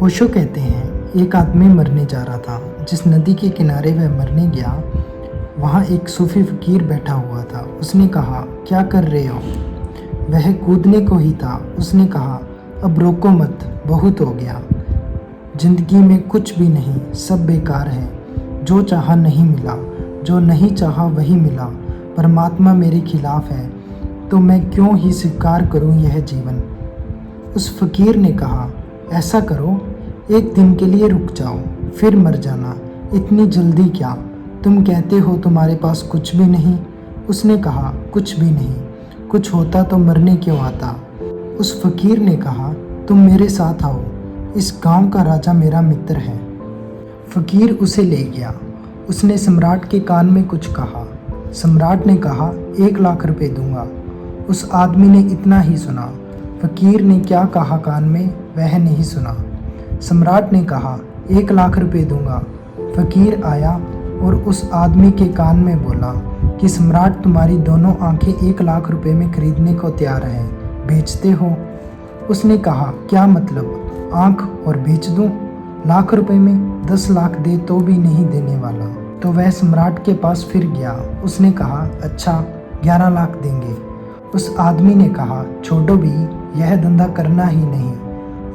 ओशो कहते हैं एक आदमी मरने जा रहा था। जिस नदी के किनारे वह मरने गया वहाँ एक सूफी फकीर बैठा हुआ था। उसने कहा, क्या कर रहे हो? वह कूदने को ही था। उसने कहा, अब रोको मत, बहुत हो गया। जिंदगी में कुछ भी नहीं, सब बेकार है। जो चाहा नहीं मिला, जो नहीं चाहा वही मिला। परमात्मा मेरे खिलाफ है तो मैं क्यों ही स्वीकार करूं यह जीवन। उस फकीर ने कहा, ऐसा करो, एक दिन के लिए रुक जाओ, फिर मर जाना। इतनी जल्दी क्या? तुम कहते हो तुम्हारे पास कुछ भी नहीं। उसने कहा, कुछ भी नहीं। कुछ होता तो मरने क्यों आता। उस फकीर ने कहा, तुम मेरे साथ आओ, इस गांव का राजा मेरा मित्र है। फकीर उसे ले गया। उसने सम्राट के कान में कुछ कहा। सम्राट ने कहा, 1 लाख रुपए दूंगा। उस आदमी ने इतना ही सुना। फकीर ने क्या कहा कान में वह नहीं सुना। सम्राट ने कहा, 1 लाख रुपए दूंगा। फकीर आया और उस आदमी के कान में बोला कि सम्राट तुम्हारी दोनों आंखें 1 लाख रुपए में खरीदने को तैयार है, बेचते हो? उसने कहा, क्या मतलब, आंख और बेच दूं? लाख रुपए में 10 लाख दे तो भी नहीं देने वाला। तो वह सम्राट के पास फिर गया। उसने कहा, अच्छा 11 लाख देंगे। उस आदमी ने कहा, छोड़ो भी, यह धंधा करना ही नहीं।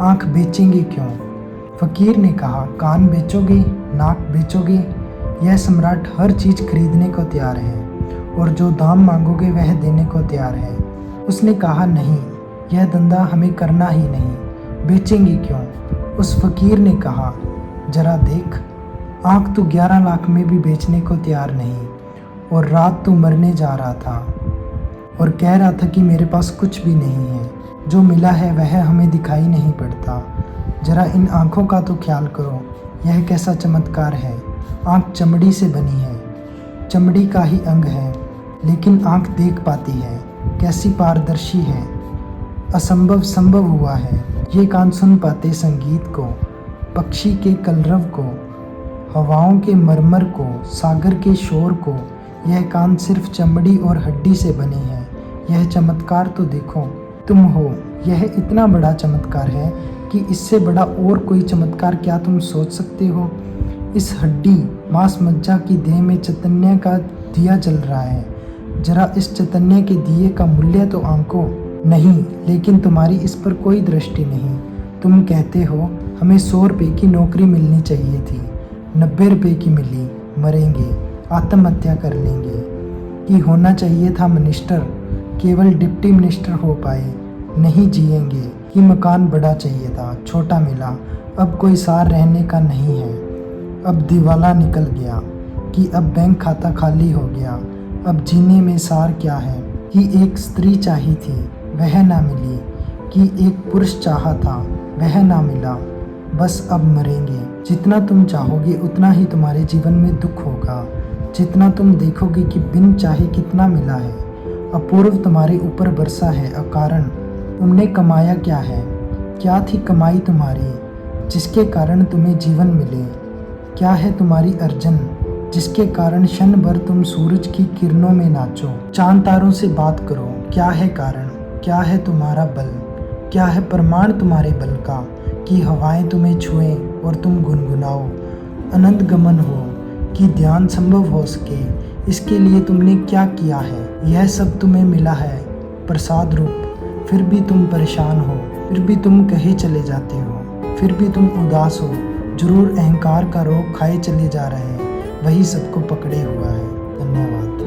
आंख बेचेंगे क्यों? फकीर ने कहा, कान बेचोगे, नाक बेचोगे? यह सम्राट हर चीज़ खरीदने को तैयार है और जो दाम मांगोगे वह देने को तैयार है। उसने कहा, नहीं, यह धंधा हमें करना ही नहीं, बेचेंगे क्यों? उस फकीर ने कहा, जरा देख, आंख तो 11 लाख में भी बेचने को तैयार नहीं और रात तो मरने जा रहा था और कह रहा था कि मेरे पास कुछ भी नहीं है। जो मिला है वह हमें दिखाई नहीं पड़ता। जरा इन आँखों का तो ख्याल करो, यह कैसा चमत्कार है। आँख चमड़ी से बनी है, चमड़ी का ही अंग है, लेकिन आँख देख पाती है, कैसी पारदर्शी है। असंभव संभव हुआ है। ये कान सुन पाते संगीत को, पक्षी के कलरव को, हवाओं के मरमर को, सागर के शोर को। यह कान सिर्फ चमड़ी और हड्डी से बने हैं। यह चमत्कार तो देखो, तुम हो। यह इतना बड़ा चमत्कार है कि इससे बड़ा और कोई चमत्कार क्या तुम सोच सकते हो? इस हड्डी मांस मज्जा की देह में चैतन्य का दिया जल रहा है। जरा इस चैतन्य के दिए का मूल्य तो आंको। नहीं, लेकिन तुम्हारी इस पर कोई दृष्टि नहीं। तुम कहते हो हमें 100 रुपये की नौकरी मिलनी चाहिए थी, 90 रुपये की मिली, मरेंगे, आत्महत्या कर लेंगे। कि होना चाहिए था मिनिस्टर, केवल डिप्टी मिनिस्टर हो पाए, नहीं जिएंगे। कि मकान बड़ा चाहिए था, छोटा मिला, अब कोई सार रहने का नहीं है, अब दिवाला निकल गया। कि अब बैंक खाता खाली हो गया, अब जीने में सार क्या है। कि एक स्त्री चाही थी, वह ना मिली। कि एक पुरुष चाहा था, वह ना मिला, बस अब मरेंगे। जितना तुम चाहोगे उतना ही तुम्हारे जीवन में दुख होगा। जितना तुम देखोगे कि बिन चाहे कितना मिला है। अपूर्व तुम्हारे ऊपर बरसा है अकारण। तुमने कमाया क्या है? क्या थी कमाई तुम्हारी जिसके कारण तुम्हें जीवन मिले? क्या है तुम्हारी अर्जन जिसके कारण क्षण भर तुम सूरज की किरणों में नाचो? चांद तारों से बात करो, क्या है कारण? क्या है तुम्हारा बल? क्या है प्रमाण तुम्हारे बल का कि हवाएं तुम्हें छुएं और तुम गुनगुनाओ? अनंत गमन हो कि ध्यान संभव हो सके, इसके लिए तुमने क्या किया है? यह सब तुम्हें मिला है प्रसाद रूप, फिर भी तुम परेशान हो, फिर भी तुम कहे चले जाते हो, फिर भी तुम उदास हो। जरूर अहंकार का रोग खाए चले जा रहे हैं, वही सबको पकड़े हुआ है। धन्यवाद।